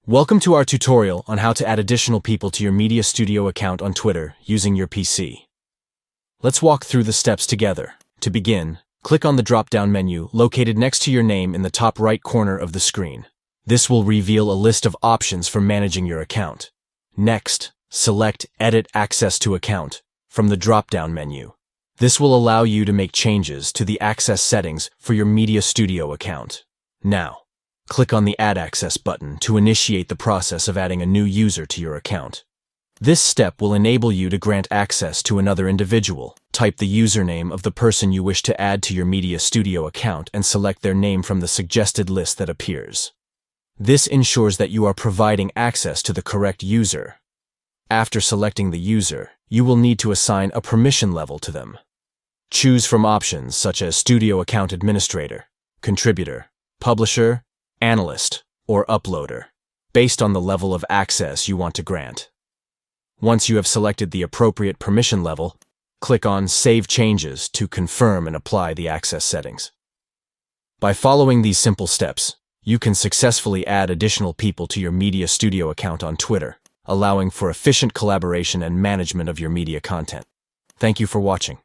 Welcome to our tutorial on how to add additional people to your Media Studio account on Twitter using your PC. Let's walk through the steps together. To begin, click on the drop-down menu located next to your name in the top right corner of the screen. This will reveal a list of options for managing your account. Next, select Edit Access to Account from the drop-down menu. This will allow you to make changes to the access settings for your Media Studio account. Now, click on the Add Access button to initiate the process of adding a new user to your account. This step will enable you to grant access to another individual. Type the username of the person you wish to add to your Media Studio account and select their name from the suggested list that appears. This ensures that you are providing access to the correct user. After selecting the user, you will need to assign a permission level to them. Choose from options such as Studio Account Administrator, Contributor, Publisher, Analyst, or Uploader, based on the level of access you want to grant. Once you have selected the appropriate permission level, click on Save Changes to confirm and apply the access settings. By following these simple steps, you can successfully add additional people to your Media Studio account on Twitter, allowing for efficient collaboration and management of your media content. Thank you for watching.